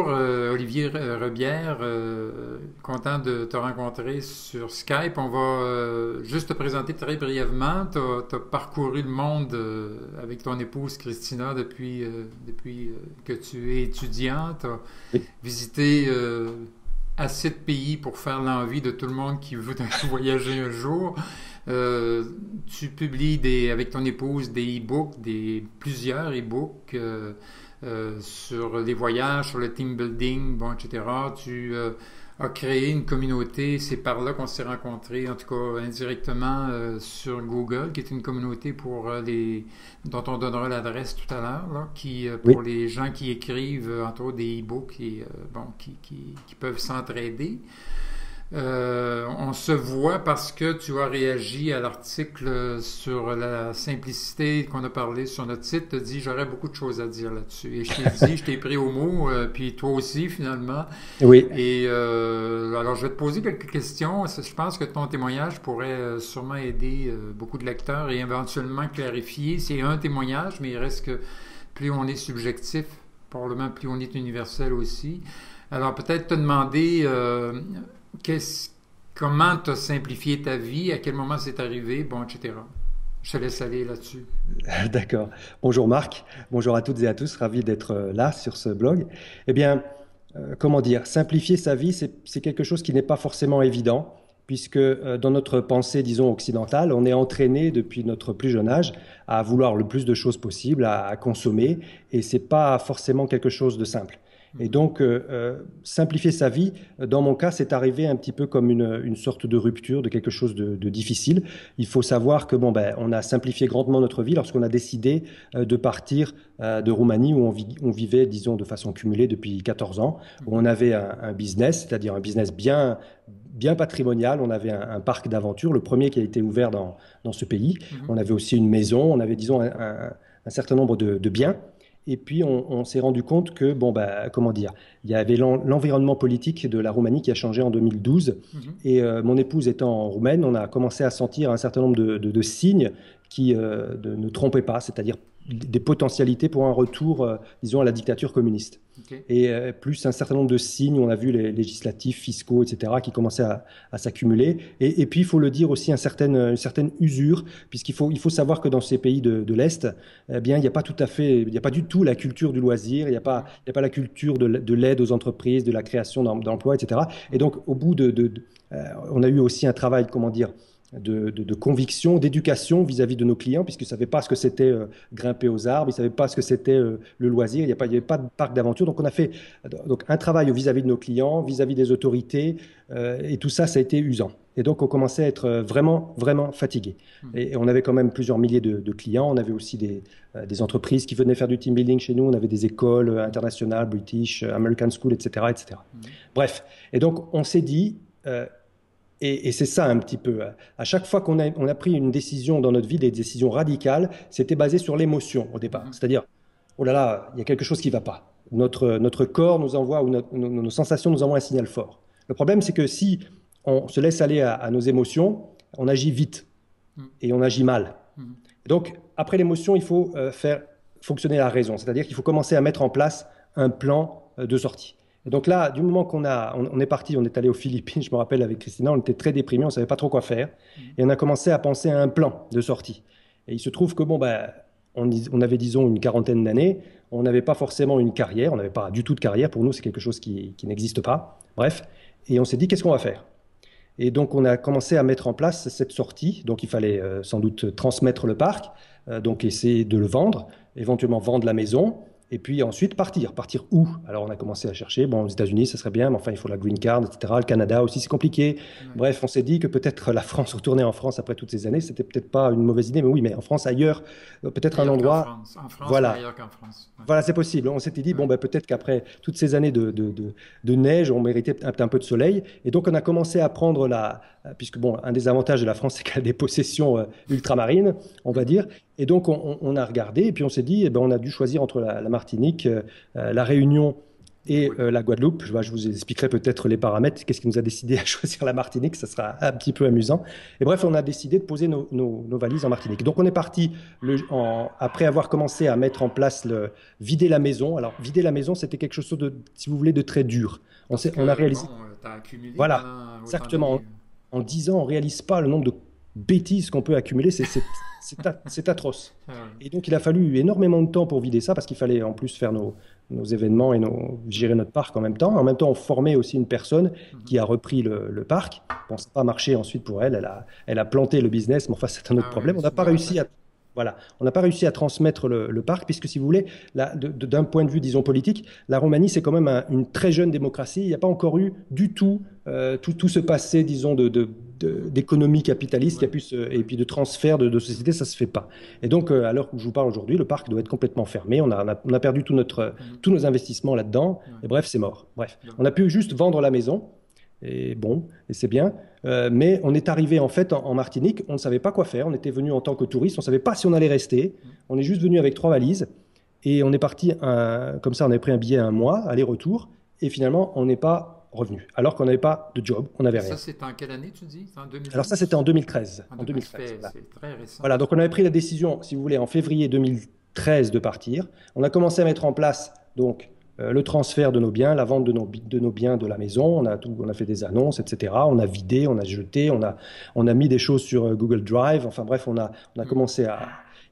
Bonjour Olivier Rebière, content de te rencontrer sur Skype. On va juste te présenter très brièvement. Tu as parcouru le monde avec ton épouse Christina depuis que tu es étudiante. Tu as Oui, visité assez de pays pour faire l'envie de tout le monde qui veut voyager un jour. Euh, Tu publies avec ton épouse des e-books, plusieurs e-books. Sur les voyages, sur le team building, bon, etc. Tu as créé une communauté, c'est par là qu'on s'est rencontrés, en tout cas indirectement sur Google, qui est une communauté dont on donnera l'adresse tout à l'heure, là, pour oui, les gens qui écrivent, entre autres, des e-books et bon, qui peuvent s'entraider. On se voit parce que tu as réagi à l'article sur la simplicité qu'on a parlé sur notre site. Tu as dit, j'aurais beaucoup de choses à dire là-dessus. Et je t'ai dit, je t'ai pris au mot, puis toi aussi finalement. oui, Et alors, je vais te poser quelques questions. Je pense que ton témoignage pourrait sûrement aider beaucoup de lecteurs et éventuellement clarifier. C'est un témoignage, mais il reste que plus on est subjectif, probablement plus on est universel aussi. Alors, peut-être te demander comment tu as simplifié ta vie, à quel moment c'est arrivé, bon, etc. Je te laisse aller là-dessus. d'accord. Bonjour Marc, bonjour à toutes et à tous, ravi d'être là sur ce blog. Eh bien, comment dire, simplifier sa vie, c'est quelque chose qui n'est pas forcément évident, puisque dans notre pensée, disons, occidentale, on est entraîné depuis notre plus jeune âge à vouloir le plus de choses possible, à consommer, et c'est pas forcément quelque chose de simple. Et Mhm. donc, simplifier sa vie, dans mon cas, c'est arrivé un petit peu comme une sorte de rupture, de quelque chose de difficile. Il faut savoir que bon, ben, on a simplifié grandement notre vie lorsqu'on a décidé de partir de Roumanie, où on vivait, disons, de façon cumulée depuis 14 ans, où on Mhm. avait un business, c'est-à-dire un business bien patrimonial. On avait un parc d'aventure, le premier qui a été ouvert dans ce pays. Mhm. On avait aussi une maison, on avait, disons, un certain nombre de biens. Et puis, on s'est rendu compte que, bon, bah, comment dire, il y avait l'environnement politique de la Roumanie qui a changé en 2012. Mhm. Et mon épouse étant roumaine, on a commencé à sentir un certain nombre de signes qui ne trompaient pas, c'est-à-dire des potentialités pour un retour, disons, à la dictature communiste. OK. Et plus un certain nombre de signes, on a vu les législatifs, fiscaux, etc., qui commençaient à s'accumuler. Et puis, il faut le dire aussi, une certaine usure, il faut savoir que dans ces pays de l'Est, eh bien, il n'y a pas tout à fait, il n'y a pas du tout la culture du loisir, Mhm. il y a pas la culture de l'aide aux entreprises, de la création d'emplois, etc. Et Mhm. donc, au bout on a eu aussi un travail, comment dire, de conviction, d'éducation vis-à-vis de nos clients, puisqu'ils ne savaient pas ce que c'était grimper aux arbres, ils ne savaient pas ce que c'était le loisir, il y avait pas de parc d'aventure. Donc, on a fait donc, un travail vis-à-vis de nos clients, vis-à-vis des autorités, et tout ça, ça a été usant. Et donc, on commençait à être vraiment, vraiment fatigué. Mhm. Et on avait quand même plusieurs milliers de clients. On avait aussi des entreprises qui venaient faire du team building chez nous. On avait des écoles internationales, British, American School, etc., etc. Mhm. Bref. Et donc, on s'est dit, et c'est ça un petit peu, à chaque fois qu'on a pris une décision dans notre vie, des décisions radicales, c'était basé sur l'émotion au départ. Mhm. C'est-à-dire, oh là là, il y a quelque chose qui ne va pas. Notre corps nous envoie, ou nos sensations nous envoient un signal fort. Le problème, c'est que si on se laisse aller à nos émotions, on agit vite Mhm. et on agit mal. Mhm. Donc, après l'émotion, il faut faire fonctionner la raison. C'est-à-dire qu'il faut commencer à mettre en place un plan de sortie. Et donc là, du moment on est parti, on est allé aux Philippines, je me rappelle avec Christina, on était très déprimés, on ne savait pas trop quoi faire. Mhm. Et on a commencé à penser à un plan de sortie. Et il se trouve que, bon, ben, on avait, disons, une quarantaine d'années, on n'avait pas forcément une carrière, on n'avait pas du tout de carrière. Pour nous, c'est quelque chose qui n'existe pas. Bref. Et on s'est dit, qu'est-ce qu'on va faire? Et donc, on a commencé à mettre en place cette sortie. Donc, il fallait sans doute transmettre le parc, donc essayer de le vendre, éventuellement vendre la maison, et puis ensuite partir. Partir où? Alors, on a commencé à chercher. Bon, aux États-Unis, ça serait bien, mais enfin, il faut la green card, etc. Le Canada aussi, c'est compliqué. Ouais. Bref, on s'est dit que peut-être la France, retourner en France après toutes ces années, c'était peut-être pas une mauvaise idée, mais oui, mais en France, ailleurs, peut-être un Ailleurs qu'en endroit. France. En France, mais Voilà, ailleurs qu'en France. Ouais. voilà, c'est possible. On s'était dit, bon, Ouais. ben, peut-être qu'après toutes ces années de neige, on méritait un peu de soleil. Et donc, on a commencé à prendre puisque, bon, un des avantages de la France, c'est qu'elle a des possessions ultramarines, on va Mhm. dire. Et donc, on a regardé, et puis on s'est dit, eh ben, on a dû choisir entre la Martinique, la Réunion et Oui. la Guadeloupe. Je vous expliquerai peut-être les paramètres, qu'est-ce qui nous a décidé à choisir la Martinique, ça sera un petit peu amusant. Et bref, on a décidé de poser nos valises en Martinique. Donc on est parti, après avoir commencé à mettre en place vider la maison. Alors vider la maison, c'était quelque chose de, si vous voulez, de très dur. Parce On a que, bon, réalisé, tu as accumulé voilà, pendant autant exactement, d'années. en 10 ans, on ne réalise pas le nombre de bêtises qu'on peut accumuler, c'est atroce. Ah, Et donc, il a fallu énormément de temps pour vider ça, parce qu'il fallait en plus faire nos événements et gérer notre parc en même temps. En même temps, on formait aussi une personne mhm. qui a repris le parc. Bon, ça n'a pas marché ensuite pour elle. Elle a planté le business, mais enfin, c'est un autre Ah oui, problème. On n'a pas souvent ça. réussi à, voilà, on n'a pas réussi à transmettre le parc, puisque si vous voulez, d'un point de vue, disons, politique, la Roumanie, c'est quand même une très jeune démocratie. Il n'y a pas encore eu du tout tout ce passé, disons, d'économie capitaliste Oui, qui a et oui. puis de transfert de société, ça ne se fait pas. Et donc, à l'heure où je vous parle aujourd'hui, le parc doit être complètement fermé. On a perdu Mhm. tous nos investissements là-dedans. Ouais. Et bref, c'est mort. Bref, Donc, on a pu juste vendre la maison. Et bon, et c'est bien. Mais on est arrivé en fait en Martinique, on ne savait pas quoi faire. On était venu en tant que touriste, on ne savait pas si on allait rester. mhm. On est juste venu avec 3 valises et on est parti comme ça. On avait pris un billet un mois, aller-retour, et finalement on n'est pas revenu. Alors qu'on n'avait pas de job, on Et n'avait ça, rien. c'est en quelle année, tu dis? C'est en Alors ça, c'était 2012? en 2013. En En 2013, 2013, voilà. c'est très récent. Voilà, donc on avait pris la décision, si vous voulez, en février 2013 de partir. On a commencé à mettre en place donc le transfert de nos biens, la vente de nos biens de la maison. On a fait des annonces, etc. On a vidé, on a jeté, on a mis des choses sur Google Drive. Enfin bref, on a Mhm. commencé à...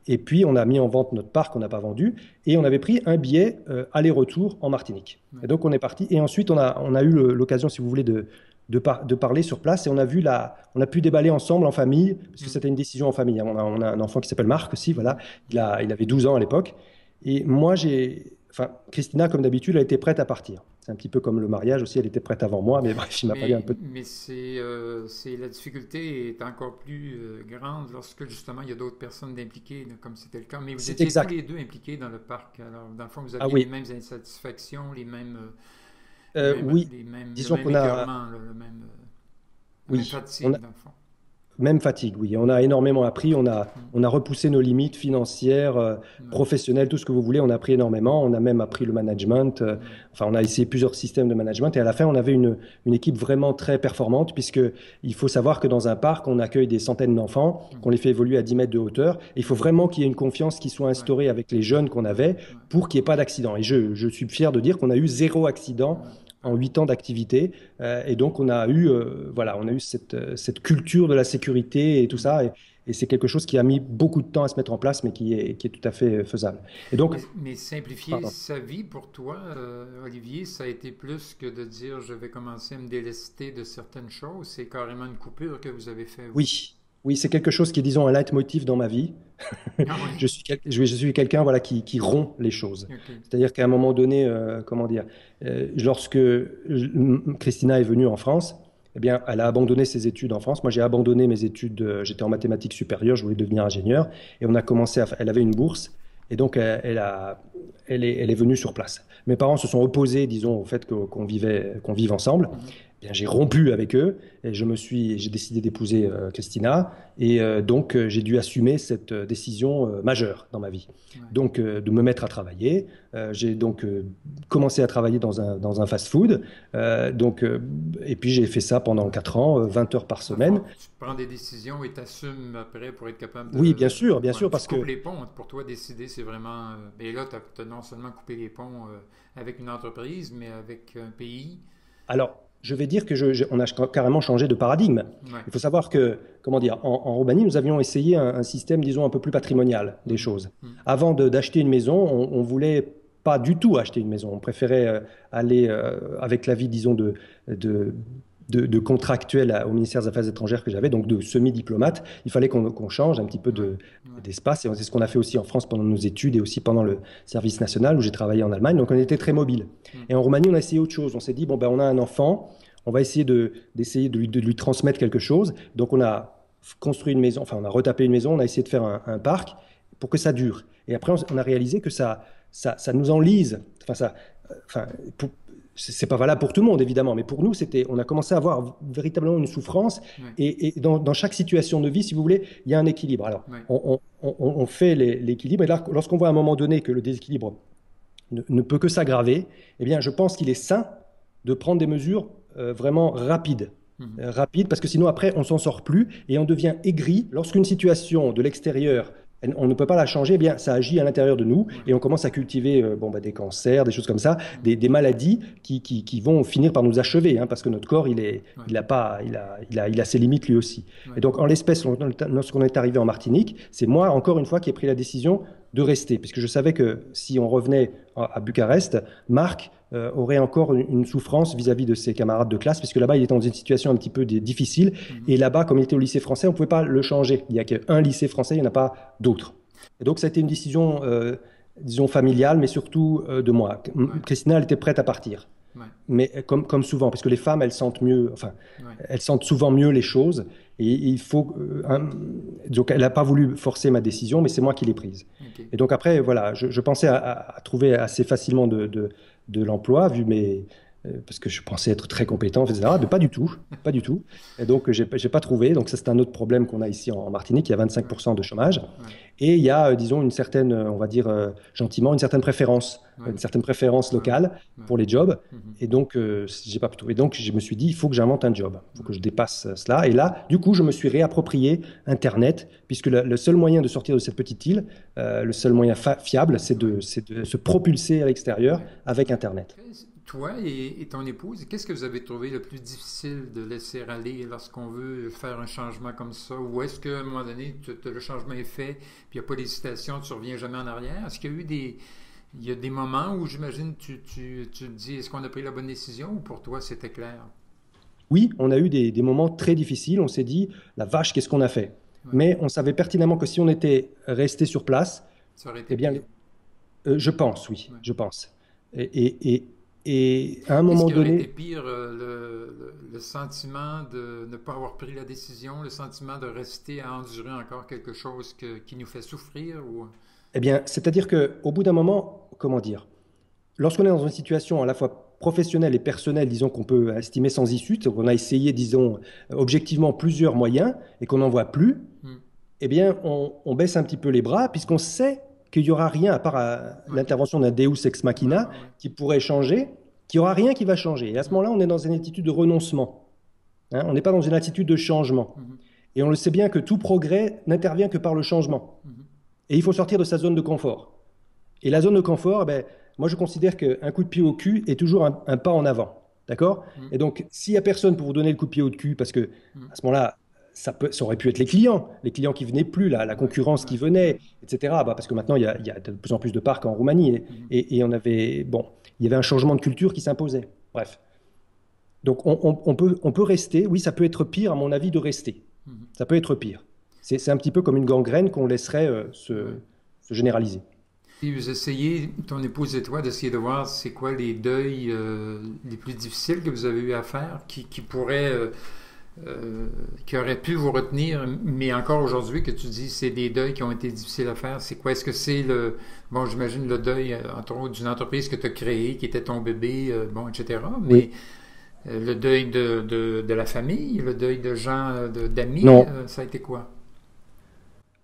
Et puis on a mis en vente notre parc qu'on n'a pas vendu et on avait pris un billet aller-retour en Martinique. Ouais. Et donc on est parti. Et ensuite on a eu l'occasion, si vous voulez, de parler sur place et on a pu déballer ensemble en famille, parce que Mhm. c'était une décision en famille. On a un enfant qui s'appelle Marc aussi, voilà. Mhm. Il avait 12 ans à l'époque. Et moi, enfin, Christina, comme d'habitude, elle était prête à partir. C'est un petit peu comme le mariage aussi, elle était prête avant moi, mais bref, il m'a fallu un peu. Mais la difficulté est encore plus grande lorsque justement il y a d'autres personnes impliquées, là, comme c'était le cas. Mais vous C'est étiez tous exact. les deux impliqués dans le parc. Alors, dans le fond, vous Ah aviez les oui, mêmes insatisfactions, oui. le Disons même qu'on a, écœurement, là, la même oui, on fatigue, a, dans le fond. même fatigue, oui. On a énormément appris. Mhm. On a repoussé nos limites financières, Ouais. professionnelles, tout ce que vous voulez. On a appris énormément. On a même appris le management. Ouais. Enfin, on a essayé plusieurs systèmes de management. Et à la fin, on avait une équipe vraiment très performante, puisque il faut savoir que dans un parc, on accueille des centaines d'enfants, qu'on Mhm. les fait évoluer à 10 mètres de hauteur. Et il faut vraiment qu'il y ait une confiance qui soit Ouais. instaurée avec les jeunes qu'on avait Ouais. pour qu'il n'y ait pas d'accident. Et je suis fier de dire qu'on a eu 0 accident Ouais. en 8 ans d'activité. Et donc, on a eu, voilà, on a eu cette culture de la sécurité et tout Mhm. ça. Et c'est quelque chose qui a mis beaucoup de temps à se mettre en place, mais qui est tout à fait faisable. Et donc, Mais simplifier pardon. sa vie pour toi, Olivier, ça a été plus que de dire je vais commencer à me délester de certaines choses. C'est carrément une coupure que vous avez fait, vous. Oui, oui, c'est quelque chose qui est, disons, un leitmotiv dans ma vie. Ah oui, Je suis quelqu'un, voilà, qui rompt les choses. ok. C'est-à-dire qu'à un moment donné, comment dire, lorsque Christina est venue en France, eh bien, elle a abandonné ses études en France. Moi, j'ai abandonné mes études. J'étais en mathématiques supérieures, je voulais devenir ingénieur. Et on a commencé elle avait une bourse. Et donc, elle est venue sur place. Mes parents se sont opposés, disons, au fait qu'on vive ensemble. Mhm. Eh bien, j'ai rompu avec eux et j'ai décidé d'épouser Christina. Et donc, j'ai dû assumer cette décision majeure dans ma vie. Ouais. Donc, de me mettre à travailler. J'ai donc commencé à travailler dans un fast-food. Et puis, j'ai fait ça pendant 4 ans, 20 heures par Dans le fond, semaine. tu prends des décisions et t'assumes après pour être capable Oui, bien ouais, sûr, tu parce coupes que les ponts. Pour toi, décider, c'est vraiment. Et là, tu as non seulement coupé les ponts avec une entreprise, mais avec un pays. alors, je vais dire que on a carrément changé de paradigme. Ouais. Il faut savoir que, comment dire, en Roumanie, nous avions essayé un système, disons, un peu plus patrimonial des Mhm. choses. Mhm. Avant d'acheter une maison, on voulait pas du tout acheter une maison. On préférait aller avec l'avis, disons, de, de contractuel au ministère des Affaires étrangères que j'avais, donc de semi-diplomate. Il fallait qu'on change un petit peu Ouais. Ouais. d'espace. Et c'est ce qu'on a fait aussi en France pendant nos études et aussi pendant le service national où j'ai travaillé en Allemagne. Donc on était très mobile. Mhm. Et en Roumanie, on a essayé autre chose. On s'est dit, bon, ben, on a un enfant, on va essayer d'essayer de lui transmettre quelque chose. Donc on a construit une maison, enfin on a retapé une maison, on a essayé de faire un parc pour que ça dure. Et après, on a réalisé que ça nous enlise. Enfin, enfin, c'est pas valable pour tout le monde, évidemment, mais pour nous, on a commencé à avoir véritablement une souffrance. Ouais. Et dans chaque situation de vie, si vous voulez, il y a un équilibre. Alors, Ouais. on fait l'équilibre. Et là, lorsqu'on voit à un moment donné que le déséquilibre ne peut que s'aggraver, eh bien, je pense qu'il est sain de prendre des mesures vraiment rapides. Mhm. Rapides, parce que sinon, après, on s'en sort plus et on devient aigri. Lorsqu'une situation de l'extérieur, on ne peut pas la changer, eh bien, ça agit à l'intérieur de nous Ouais. et on commence à cultiver des cancers, des choses comme ça, Mhm. des maladies qui vont finir par nous achever, hein, parce que notre corps, Ouais. il a ses limites lui aussi. Et Ouais. donc, en l'espèce, lorsqu'on est arrivé en Martinique, c'est moi, encore une fois, qui ai pris la décision de rester, puisque je savais que si on revenait à Bucarest, Marc aurait encore une souffrance vis-à-vis de ses camarades de classe, puisque là-bas, il était dans une situation un petit peu difficile. Mhm. Et là-bas, comme il était au lycée français, on ne pouvait pas le changer. Il n'y a qu'un lycée français, il n'y en a pas d'autres. Et donc, ça a été une décision, disons, familiale, mais surtout de moi. Ouais. Christina, elle était prête à partir. Ouais. Mais comme souvent, parce que les femmes, elles sentent mieux, enfin, Ouais. elles sentent souvent mieux les choses. Et il faut. Donc, elle n'a pas voulu forcer ma décision, mais c'est moi qui l'ai prise. OK. Et donc, après, voilà, je pensais à trouver assez facilement de l'emploi, vu mes. Parce que je pensais être très compétent, etc. Mais pas du tout, pas du tout. Et donc, j'ai pas trouvé. Donc, ça, c'est un autre problème qu'on a ici en Martinique. Il y a Ouais. 25% de chômage. Ouais. Et il y a, disons, une certaine, on va dire gentiment, Ouais. une certaine préférence Ouais. Ouais. locale Ouais. pour les jobs. Mhm. Et donc, j'ai pas trouvé. Donc, je me suis dit, il faut que j'invente un job. Il faut Ouais. que je dépasse cela. Et là, du coup, je me suis réapproprié Internet, puisque le seul moyen de sortir de cette petite île, le seul moyen fiable, Ouais. c'est de se propulser à l'extérieur Ouais. avec Internet. Toi et ton épouse, qu'est-ce que vous avez trouvé le plus difficile de laisser aller lorsqu'on veut faire un changement comme ça? Ou est-ce qu'à un moment donné, le changement est fait, puis il n'y a pas d'hésitation, tu ne reviens jamais en arrière? Est-ce qu'il y a eu il y a des moments où j'imagine tu te dis, est-ce qu'on a pris la bonne décision ou pour toi c'était clair? Oui, on a eu des moments très difficiles. On s'est dit, la vache, qu'est-ce qu'on a fait? Ouais, Mais on savait pertinemment que si on était resté sur place, ça aurait été eh bien, pire. je pense, oui, Ouais. je pense. Et, et, et, et à un Qu'est-ce moment qui aurait été donné, pire, le sentiment de ne pas avoir pris la décision, le sentiment de rester à endurer encore quelque chose qui nous fait souffrir ou... eh bien, c'est-à-dire qu'au bout d'un moment, comment dire, lorsqu'on est dans une situation à la fois professionnelle et personnelle, disons qu'on peut estimer sans issue, donc on a essayé, disons, objectivement plusieurs moyens et qu'on n'en voit plus, Hmm. eh bien, on baisse un petit peu les bras puisqu'on sait qu'il n'y aura rien, à part Ouais, l'intervention d'un Deus ex ouais, machina, ouais, ouais. qui pourrait changer, qu'il n'y aura rien qui va changer. Et à ce Hmm. moment-là, on est dans une attitude de renoncement, hein. On n'est pas dans une attitude de changement. Mhm. Et on le sait bien que tout progrès n'intervient que par le changement. Mhm. Et il faut sortir de sa zone de confort. Et la zone de confort, eh ben, moi je considère qu'un coup de pied au cul est toujours un pas en avant. D'accord? Mhm. Et donc, s'il n'y a personne pour vous donner le coup de pied au cul, parce que Mhm. à ce moment-là, ça aurait pu être les clients qui venaient plus, la Ouais, concurrence ouais, qui ouais. venait, etc. Bah, parce que maintenant, il y a de plus en plus de parcs en Roumanie. Mhm. Et on avait, bon, il y avait un changement de culture qui s'imposait. Bref. Donc, on peut rester. Oui, ça peut être pire, à mon avis, de rester. Mhm. Ça peut être pire. C'est un petit peu comme une gangrène qu'on laisserait Ouais. se généraliser. Puis vous essayez, ton épouse et toi, d'essayer de voir c'est quoi les deuils les plus difficiles que vous avez eu à faire, qui pourraient, qui auraient pu vous retenir, mais encore aujourd'hui que tu dis c'est des deuils qui ont été difficiles à faire. C'est quoi? Est-ce que c'est bon, j'imagine le deuil, entre autres, d'une entreprise que tu as créée, qui était ton bébé, bon, etc. Mais Oui. le deuil de la famille, le deuil de gens, d'amis, Non, ça a été quoi?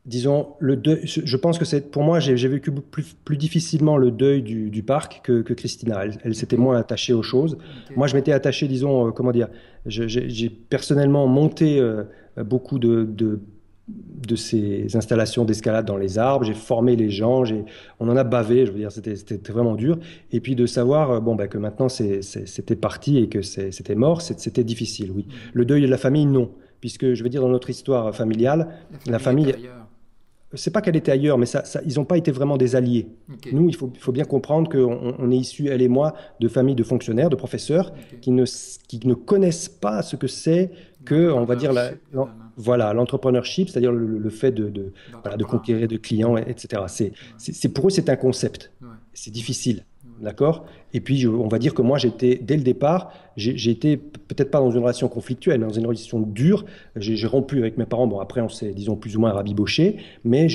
disons, le deuil, je pense que c'est, pour moi, j'ai vécu plus difficilement le deuil du parc que Christina. Elle OK, s'était moins attachée aux choses. OK, Moi, je m'étais attaché, disons, comment dire, j'ai personnellement monté beaucoup de ces installations d'escalade dans les arbres. J'ai formé les gens, on en a bavé, je veux dire, c'était vraiment dur. Et puis de savoir, bon, bah, que maintenant c'était parti et que c'était mort, c'était difficile, oui. mhm. Le deuil de la famille, non. Puisque, je veux dire, dans notre histoire familiale, La la famille était famille, ailleurs. c'est pas qu'elle était ailleurs, mais ils n'ont pas été vraiment des alliés. OK, Nous, il faut bien comprendre qu'on est issus, elle et moi, de familles de fonctionnaires, de professeurs, OK. qui ne connaissent pas ce que c'est que, on va dire, L'entrepreneurship, finalement, voilà, l'entrepreneurship, c'est-à-dire le fait voilà, de d'entreprendre. conquérir de clients, etc. Pour eux, c'est un concept. Ouais, C'est ouais, difficile. ouais, D'accord? Et puis, on va dire que moi, dès le départ, j'ai été peut-être pas dans une relation conflictuelle, mais dans une relation dure. J'ai rompu avec mes parents. Bon, après, on s'est, disons, plus ou moins rabiboché. Mais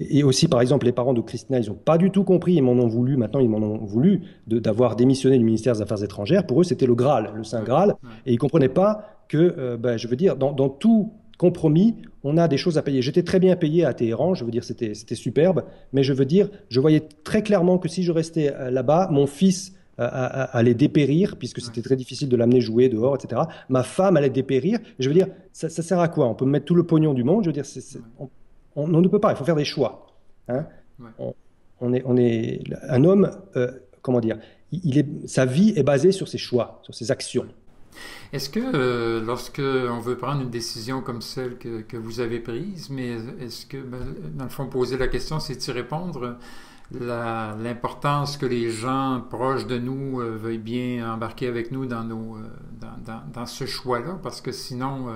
et aussi, par exemple, les parents de Christina, ils n'ont pas du tout compris. Ils m'en ont voulu. Maintenant, ils m'en ont voulu d'avoir démissionné du ministère des Affaires étrangères. Pour eux, c'était le Graal, le Saint ouais, Graal. ouais, Et ils ne comprenaient pas que, ben, je veux dire, dans tout compromis, on a des choses à payer. J'étais très bien payé à Téhéran, je veux dire, c'était superbe, mais je veux dire, je voyais très clairement que si je restais là-bas, mon fils allait dépérir, puisque Ouais, c'était très difficile de l'amener jouer dehors, etc. Ma femme allait dépérir. Je veux dire, ça sert à quoi? On peut mettre tout le pognon du monde, je veux dire, ouais, on ne peut pas, il faut faire des choix. ouais, Hein. ouais. On, on est, un homme, comment dire, sa vie est basée sur ses choix, sur ses actions. Ouais. Est-ce que lorsque on veut prendre une décision comme celle que vous avez prise, mais est-ce que, ben, dans le fond, poser la question, c'est d'y répondre, l'importance que les gens proches de nous veuillent bien embarquer avec nous dans dans ce choix-là, parce que sinon,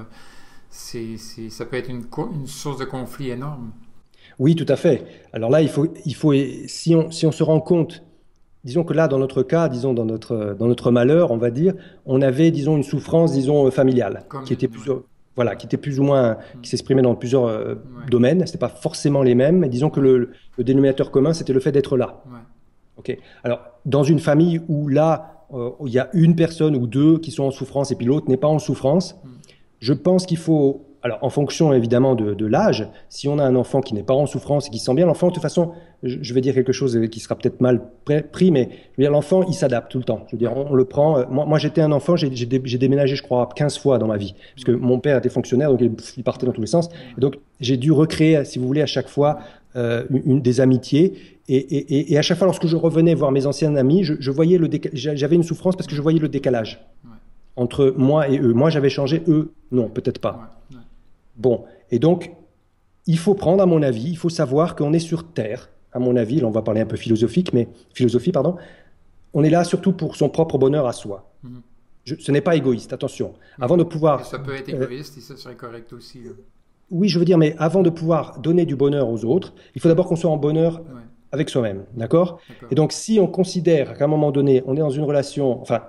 ça peut être une source de conflit énorme. Oui, tout à fait. Alors là, si on se rend compte, disons que là, dans notre cas, disons dans notre malheur, on va dire, on avait, disons, une souffrance, disons, familiale, Commune, ouais. voilà, qui était plus ou moins, Mm. qui s'exprimait dans plusieurs Ouais, domaines. C'était pas forcément les mêmes, mais disons que ouais, le dénominateur commun, c'était le fait d'être là. ouais, Ok. Alors, dans une famille où là, il y a une personne ou deux qui sont en souffrance et puis l'autre n'est pas en souffrance, mm, je pense qu'il faut, alors en fonction évidemment de l'âge, si on a un enfant qui n'est pas en souffrance et qui se sent bien, l'enfant, de toute façon, je vais dire quelque chose qui sera peut-être mal pris, mais je veux dire, l'enfant, il s'adapte tout le temps. Je veux dire, ouais, on le prend. Moi, j'étais un enfant, j'ai déménagé, je crois, 15 fois dans ma vie, puisque ouais, mon père était fonctionnaire, donc il partait dans ouais, tous les sens. ouais, Et donc, j'ai dû recréer, si vous voulez, à chaque fois ouais, des amitiés. Et à chaque fois, lorsque je revenais voir mes anciens amis, je voyais j'avais une souffrance parce que je mm, voyais le décalage ouais, entre moi et eux. Moi, j'avais changé, eux, non, peut-être ouais, pas. ouais, Bon, et donc, il faut prendre, à mon avis, il faut savoir qu'on est sur Terre, à mon avis, là on va parler un peu philosophie, pardon, on est là surtout pour son propre bonheur à soi. mhm, Ce n'est pas égoïste, attention. ouais. Avant de Et pouvoir, ça peut être euh, égoïste et ça serait correct aussi, là. oui, je veux dire, mais avant de pouvoir donner du bonheur aux autres, il faut d'abord qu'on soit en bonheur Ouais, avec soi-même, d'accord? Et d'accord. donc, si on considère qu'à un moment donné, on est dans une relation, enfin,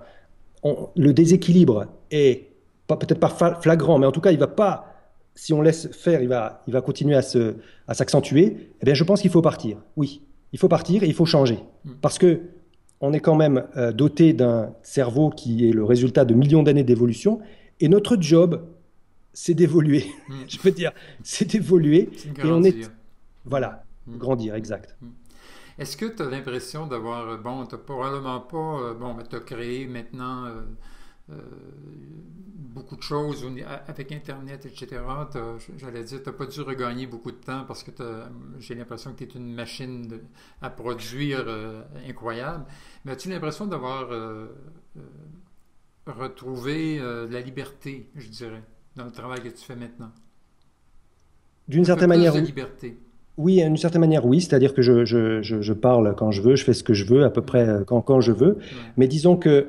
le déséquilibre est peut-être pas flagrant, mais en tout cas, il va pas, si on laisse faire, il va continuer à s'accentuer. Eh bien, je pense qu'il faut partir. Oui, il faut partir et il faut changer. Mm, Parce que on est quand même doté d'un cerveau qui est le résultat de millions d'années d'évolution. Et notre job, c'est d'évoluer. mm. Je veux dire, c'est d'évoluer. C'est une Et on grandir. est, Ouais. voilà, Mm, grandir, mm, exact. mm. Est-ce que tu as l'impression d'avoir, bon, tu probablement pas, bon, tu as créé maintenant euh, beaucoup de choses avec Internet, etc. J'allais dire, tu n'as pas dû regagner beaucoup de temps parce que j'ai l'impression que tu es une machine à produire incroyable. Mais as-tu l'impression d'avoir euh, retrouvé de la liberté, je dirais, dans le travail que tu fais maintenant? D'une Un peu certaine plus manière, de oui. liberté. Oui, d'une certaine manière, oui. C'est-à-dire que je parle quand je veux, je fais ce que je veux, à peu près Ouais, quand je veux. ouais, Mais disons que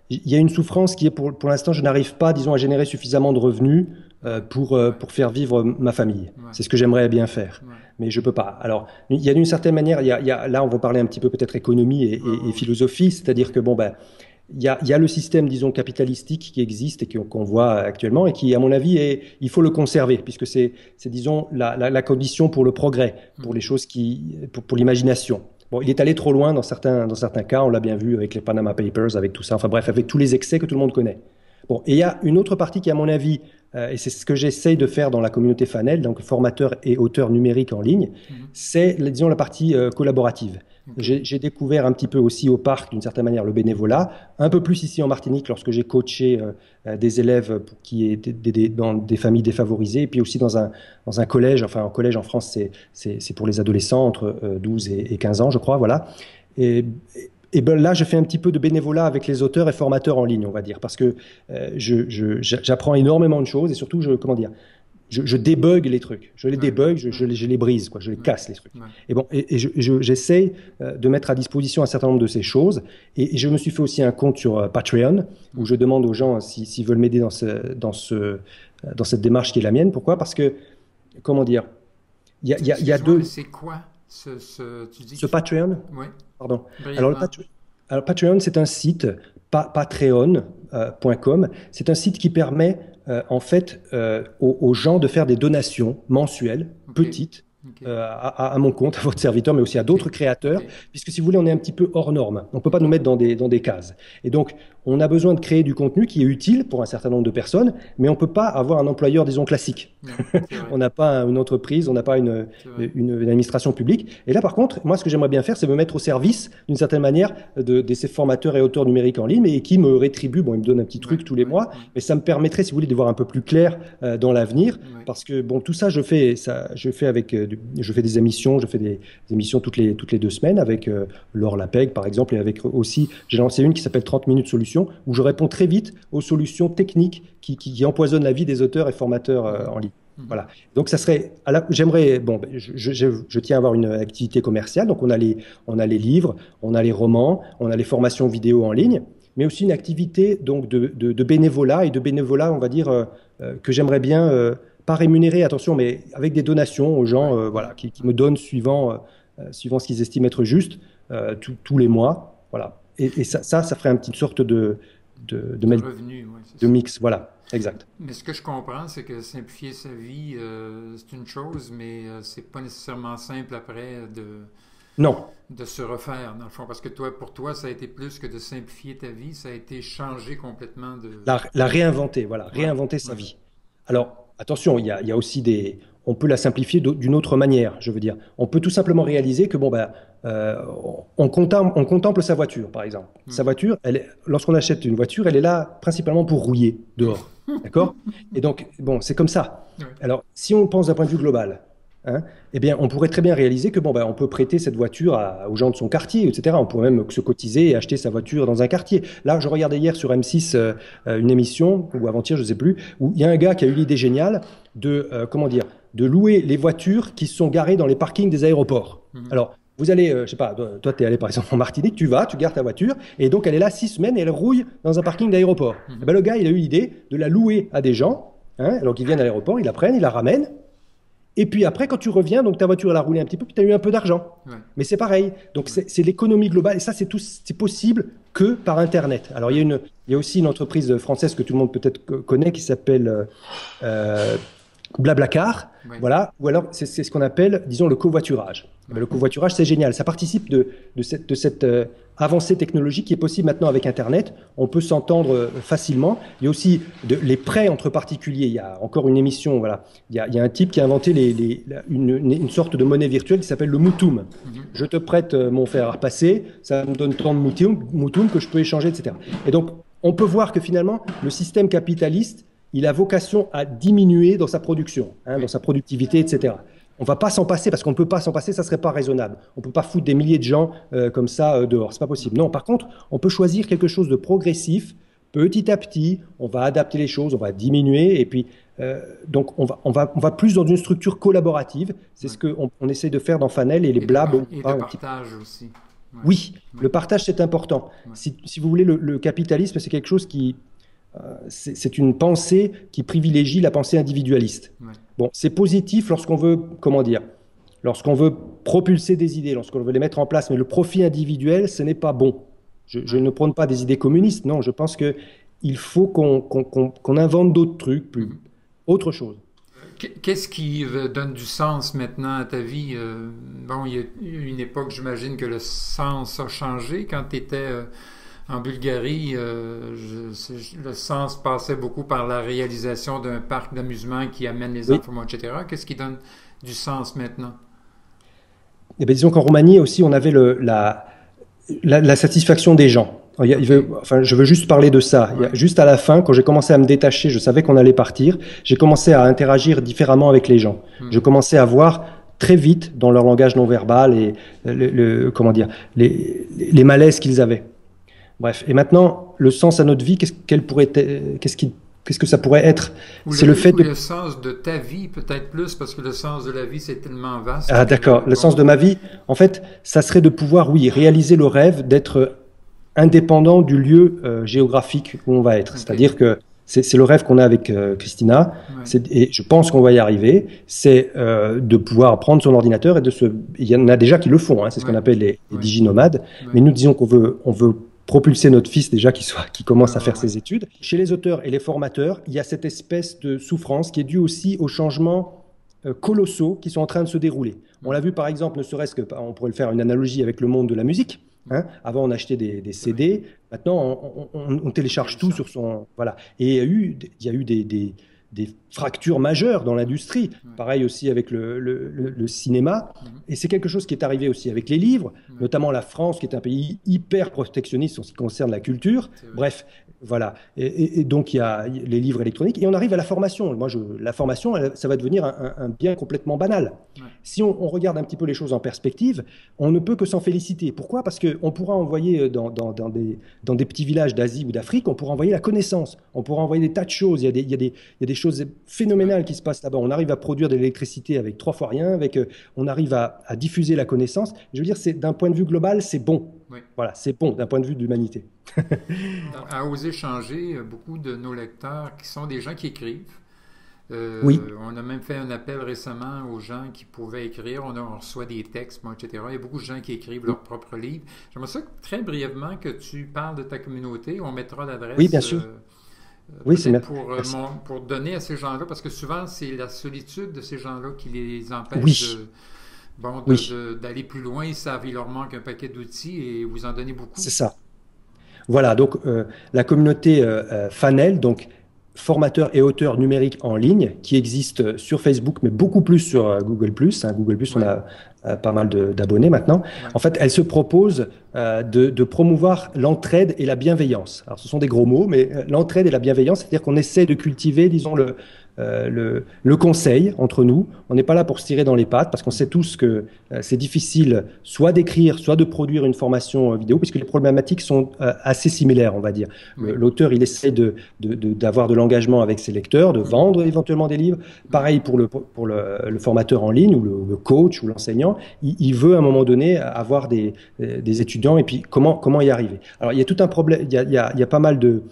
il y a une souffrance qui est pour l'instant, je n'arrive pas, disons, à générer suffisamment de revenus ouais, ouais, pour faire vivre ma famille. ouais, C'est ce que j'aimerais bien faire. ouais, Mais je peux pas. Alors, il y a d'une certaine manière, là, on va parler un petit peu peut-être économie ouais, et ouais, philosophie. C'est-à-dire ouais, que, bon, ben, il y a le système, disons, capitalistique qui existe et qu'on voit actuellement et qui, à mon avis, il faut le conserver puisque disons, la condition pour le progrès, pour les mhm, choses pour l'imagination. Bon, il est allé trop loin dans certains cas, on l'a bien vu avec les Panama Papers, avec tout ça, enfin bref, avec tous les excès que tout le monde connaît. Bon, et il y a une autre partie qui, à mon avis, et c'est ce que j'essaye de faire dans la communauté Fanel, donc formateur et auteur numérique en ligne, mhm, c'est, disons, la partie collaborative. ok, J'ai découvert un petit peu aussi au parc, d'une certaine manière, le bénévolat, un peu plus ici en Martinique, lorsque j'ai coaché des élèves qui étaient dans des familles défavorisées, et puis aussi dans un collège, enfin un collège en France, c'est pour les adolescents entre 12 et 15 ans, je crois, voilà. Et, et ben là, je fais un petit peu de bénévolat avec les auteurs et formateurs en ligne, on va dire, parce que j'apprends énormément de choses et surtout, comment dire, je débug les trucs. Je les ouais, débug, ouais, je les brise, quoi, je les ouais, casse, les trucs. ouais, Et bon, j'essaye de mettre à disposition un certain nombre de ces choses. Et je me suis fait aussi un compte sur Patreon, où mhm. je demande aux gens s'ils veulent m'aider dans cette démarche qui est la mienne. Pourquoi? Parce que, comment dire, il y a Excuse-moi, mais deux. c'est quoi tu dis Ce que tu... Patreon, Ouais, pardon. Alors, brièvement. Alors, Patreon, c'est un site, patreon.com. C'est un site qui permet, en fait, aux gens de faire des donations mensuelles, Ok, petites, ok, à mon compte, à votre serviteur, mais aussi à ok, d'autres ok, créateurs, puisque si vous voulez, on est un petit peu hors norme. On ne peut pas nous mettre dans des cases. Et donc, on a besoin de créer du contenu qui est utile pour un certain nombre de personnes, mais on ne peut pas avoir un employeur, disons, classique. Non, c'est vrai. On n'a pas une entreprise, on n'a pas C'est vrai. une administration publique. Et là, par contre, moi, ce que j'aimerais bien faire, c'est me mettre au service, d'une certaine manière, de ces formateurs et auteurs numériques en ligne, et qui me rétribuent. Bon, ils me donnent un petit Ouais, truc tous les ouais, mois, ouais, mais ça me permettrait, si vous voulez, de voir un peu plus clair dans l'avenir. ouais. Parce que, bon, tout ça, je fais avec, je fais des émissions, je fais des émissions toutes les 2 semaines avec Laure Lapègue, par exemple, et avec aussi, j'ai lancé une qui s'appelle 30 minutes solutions, où je réponds très vite aux solutions techniques qui empoisonnent la vie des auteurs et formateurs Mhm, en ligne. mhm. Voilà. Donc, ça serait, j'aimerais, bon, ben, je tiens à avoir une activité commerciale. Donc, on a les livres, on a les romans, on a les formations vidéo en ligne, mais aussi une activité donc de bénévolat et de bénévolat, on va dire, que j'aimerais bien, pas rémunérer, attention, mais avec des donations aux gens, Ouais, voilà, ouais, qui me donnent suivant ce qu'ils estiment être juste, tous les mois. Voilà. Et ça ferait une petite sorte de, de mel- revenus, oui, c'est de ça. mix. Voilà, exact. Mais ce que je comprends, c'est que simplifier sa vie, c'est une chose, mais c'est pas nécessairement simple après Non, de se refaire, dans le fond. Parce que toi, pour toi, ça a été plus que de simplifier ta vie, ça a été changer complètement de... la réinventer, voilà, Ouais, réinventer sa ouais, vie. ouais. Alors, attention, il y a aussi on peut la simplifier d'une autre manière, je veux dire. On peut tout simplement réaliser que, bon, ben, euh, on contemple sa voiture, par exemple. Sa Mhm. voiture, lorsqu'on achète une voiture, elle est là principalement pour rouiller dehors. D'accord? Et donc, bon, c'est comme ça. Ouais. Alors, si on pense d'un point de vue global, hein, eh bien, on pourrait très bien réaliser que, bon, ben, on peut prêter cette voiture aux gens de son quartier, etc. On pourrait même se cotiser et acheter sa voiture dans un quartier. Là, je regardais hier sur M6 une émission, ou avant-hier, je ne sais plus, où il y a un gars qui a eu l'idée géniale comment dire, de louer les voitures qui sont garées dans les parkings des aéroports. Mhm. Alors, vous allez, je sais pas, toi, tu es allé par exemple en Martinique, tu gares ta voiture, et donc elle est là 6 semaines et elle rouille dans un parking d'aéroport. Eh Mhm. ben, le gars, il a eu l'idée de la louer à des gens, hein, alors qu'ils viennent à l'aéroport, ils la prennent, ils la ramènent, et puis après, quand tu reviens, donc ta voiture, elle a roulé un petit peu, puis tu as eu un peu d'argent. Ouais, Mais c'est pareil. Donc ouais. c'est l'économie globale. Et ça, c'est possible que par Internet. Alors il y a aussi une entreprise française que tout le monde peut-être connaît qui s'appelle euh, Blablacar. Ouais, Voilà. Ou alors c'est ce qu'on appelle, disons, le covoiturage. Eh ben, ouais. le covoiturage, c'est génial. Ça participe de cette avancée technologique qui est possible maintenant avec Internet. On peut s'entendre facilement. Il y a aussi les prêts entre particuliers. Il y a encore une émission. Voilà. Il y a un type qui a inventé une sorte de monnaie virtuelle qui s'appelle le Moutoum. Mhm. Je te prête mon fer à repasser, ça me donne tant de Moutoum que je peux échanger, etc. Et donc, on peut voir que finalement, le système capitaliste, il a vocation à diminuer dans sa production, hein, dans Ouais, sa productivité, etc. On ne va pas s'en passer parce qu'on ne peut pas s'en passer, ça ne serait pas raisonnable. On ne peut pas foutre des milliers de gens comme ça dehors, c'est pas possible. Non, par contre, on peut choisir quelque chose de progressif, petit à petit, on va adapter les choses, on va diminuer, et puis donc on va plus dans une structure collaborative. C'est ouais. ce qu'on essaie de faire dans Fanel et les Blab. Et de partage aussi. Ouais, Oui, ouais, le partage c'est important. ouais, Si vous voulez, le capitalisme c'est quelque chose c'est une pensée qui privilégie la pensée individualiste. ouais, Bon, c'est positif lorsqu'on veut, comment dire, lorsqu'on veut propulser des idées, lorsqu'on veut les mettre en place, mais le profit individuel, ce n'est pas bon. Je ouais. ne prône pas des idées communistes, non, je pense que il faut qu'on invente d'autres trucs, Mhm. autre chose. Qu'est-ce qui donne du sens maintenant à ta vie? Bon, il y a eu une époque, j'imagine que le sens a changé. Quand tu étais en Bulgarie, le sens passait beaucoup par la réalisation d'un parc d'amusement qui amène les Oui. enfants, etc. Qu'est-ce qui donne du sens maintenant? Eh bien, disons qu'en Roumanie aussi, on avait la satisfaction des gens. OK. Enfin, je veux juste parler de ça. Ouais. Juste à la fin, quand j'ai commencé à me détacher, je savais qu'on allait partir, j'ai commencé à interagir différemment avec les gens. Je Mhm. commençais à voir très vite dans leur langage non verbal et comment dire, les malaises qu'ils avaient. Bref. Et maintenant, le sens à notre vie, qu'est-ce que ça pourrait être? C'est le fait Ou de... le sens de ta vie, peut-être plus, parce que le sens de la vie, c'est tellement vaste Ah, que, d'accord. Le sens bon, de ma vie, en fait, ça serait de pouvoir, oui, réaliser le rêve d'être indépendant du lieu géographique où on va être. OK. C'est-à-dire que c'est le rêve qu'on a avec Christina, Ouais, et je pense qu'on va y arriver, c'est de pouvoir prendre son ordinateur et Il y en a déjà qui le font, hein, c'est ce qu'on ouais, appelle les ouais, diginomades, ouais, mais nous disons on veut propulser notre fils déjà qui ouais, commence à ouais, faire ouais. ses études. Chez les auteurs et les formateurs, il y a cette espèce de souffrance qui est due aussi aux changements colossaux qui sont en train de se dérouler. On l'a Mhm. vu par exemple, ne serait-ce que, on pourrait le faire une analogie avec le monde de la musique. Mm. hein. Avant, on achetait des C'est vrai. CD. Maintenant, on télécharge tout sur Télécharge. son. Voilà. Et il y a eu des fractures majeures dans Ouais. l'industrie. Ouais. Pareil aussi avec le cinéma. Mhm. Et c'est quelque chose qui est arrivé aussi avec les livres, Ouais. notamment la France, qui est un pays hyper protectionniste en ce qui concerne la culture. C'est vrai. Bref, voilà. Et donc, il y a les livres électroniques. Et on arrive à la formation. Moi, la formation, ça va devenir un bien complètement banal. Ouais. Si on regarde un petit peu les choses en perspective, on ne peut que s'en féliciter. Pourquoi? Parce qu'on pourra envoyer dans des petits villages d'Asie ou d'Afrique, on pourra envoyer la connaissance, on pourra envoyer des tas de choses. Il y a des choses Ouais. phénoménales qui se passent là-bas. On arrive à produire de l'électricité avec 3 fois rien, on arrive à diffuser la connaissance. Je veux dire, d'un point de vue global, c'est bon. Ouais. Voilà, c'est bon d'un point de vue de l'humanité. À oser changer, beaucoup de nos lecteurs qui sont des gens qui écrivent. Oui, On a même fait un appel récemment aux gens qui pouvaient écrire. On reçoit des textes, bon, etc. Il y a beaucoup de gens qui écrivent leurs propres livres. J'aimerais ça très brièvement que tu parles de ta communauté. On mettra oui, l'adresse bien sûr. Oui, peut-être merci. pour donner à ces gens-là, parce que souvent c'est la solitude de ces gens-là qui les empêche Oui, bon, oui, d'aller plus loin. Ils savent, il leur manque un paquet d'outils et vous en donnez beaucoup. c'est ça. Voilà, donc la communauté Fanel, donc formateur et auteur numérique en ligne, qui existe sur Facebook, mais beaucoup plus sur Google+. Hein. Google+, on Ouais, a pas mal d'abonnés maintenant. ouais, En fait, elle se propose de promouvoir l'entraide et la bienveillance. Alors, ce sont des gros mots, mais l'entraide et la bienveillance, c'est-à-dire qu'on essaie de cultiver, disons, le conseil entre nous. On n'est pas là pour se tirer dans les pattes, parce qu'on sait tous que c'est difficile soit d'écrire, soit de produire une formation vidéo, puisque les problématiques sont assez similaires, on va dire. oui. L'auteur, il essaie d'avoir de l'engagement avec ses lecteurs, de Mhm, vendre éventuellement des livres. ouais, Pareil pour le formateur en ligne ou le coach ou l'enseignant. Il veut à un moment donné avoir des étudiants et puis comment y arriver. Alors, il y a tout un problème, il y a pas mal de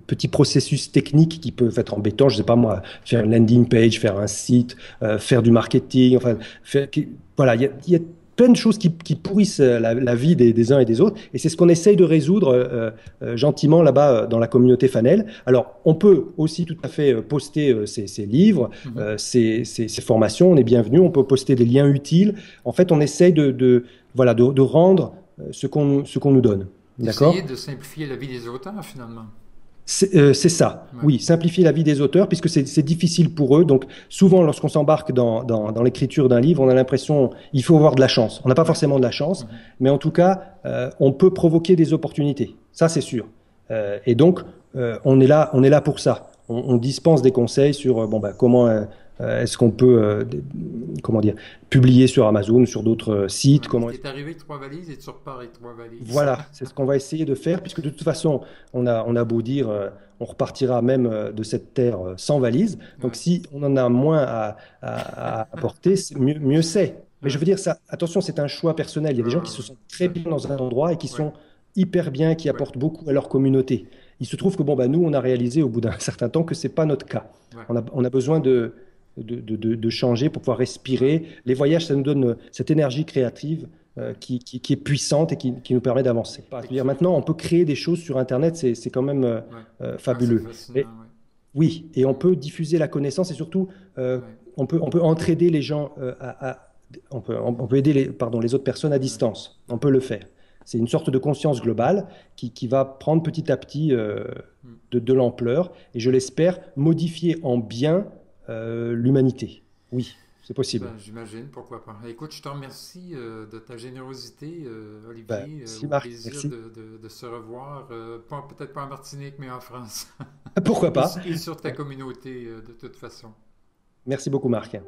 petits processus techniques qui peuvent être embêtants. Je sais pas moi, faire une landing page, faire un site, faire du marketing, enfin, ouais. voilà, il y a plein de choses qui pourrissent la vie des uns et des autres. Et c'est ce qu'on essaye de résoudre gentiment là-bas dans la communauté Fanel. Alors, on peut aussi tout à fait poster ces livres, Mhm. ces formations. On est bienvenu. On peut poster des liens utiles. En fait, on essaye voilà, de rendre ce qu'on nous donne. D'essayer D'accord? de simplifier la vie des auteurs, finalement. C'est ça, Ouais, oui, simplifier la vie des auteurs, puisque c'est difficile pour eux. Donc, souvent, lorsqu'on s'embarque dans l'écriture d'un livre, on a l'impression il faut avoir de la chance. On n'a pas ouais. forcément de la chance, Mhm. mais en tout cas, on peut provoquer des opportunités. Ça, c'est sûr. Et donc, on est là pour ça. On dispense des conseils sur bon, bah, comment est-ce qu'on peut comment dire, publier sur Amazon, sur d'autres sites, Ouais. Et comment t'es arrivé avec 3 valises et tu repars avec 3 valises. voilà, c'est ce qu'on va essayer de faire, puisque de toute façon, on a beau dire, on repartira même de cette terre sans valise. Donc, Ouais, si on en a moins à apporter, mieux c'est. Mais je ouais, veux dire, ça, attention, c'est un choix personnel. Il y a ouais, des gens ouais, qui se sentent très ouais. bien dans un endroit et qui Ouais, sont hyper bien, qui ouais, apportent beaucoup à leur communauté. Il se trouve que bon, bah, nous, on a réalisé au bout d'un certain temps que c'est pas notre cas. ouais, On a besoin de changer pour pouvoir ouais. respirer. Les voyages, ça nous donne cette énergie créative Ouais. qui est puissante et qui nous permet d'avancer. Fait que Je veux dire, maintenant, on peut créer des choses sur Internet, c'est quand même ouais. Ah, c'est fabuleux. fascinant, Et, ouais. oui, et on Mm. peut diffuser la connaissance et surtout, Ouais. on peut entraider les gens, on peut aider les autres personnes à Ouais. distance. On Ouais. peut le faire. C'est une sorte de conscience globale qui va prendre petit à petit Mm. de l'ampleur et je l'espère modifier en bien l'humanité. Oui, c'est possible. Ben, j'imagine, pourquoi pas. Écoute, je te remercie de ta générosité, Ben, Olivier. merci Au Marc, plaisir merci. de se revoir, peut-être pas en Martinique, mais en France. Pourquoi pas? Et sur ta communauté, de toute façon. Merci beaucoup Marc. Ben,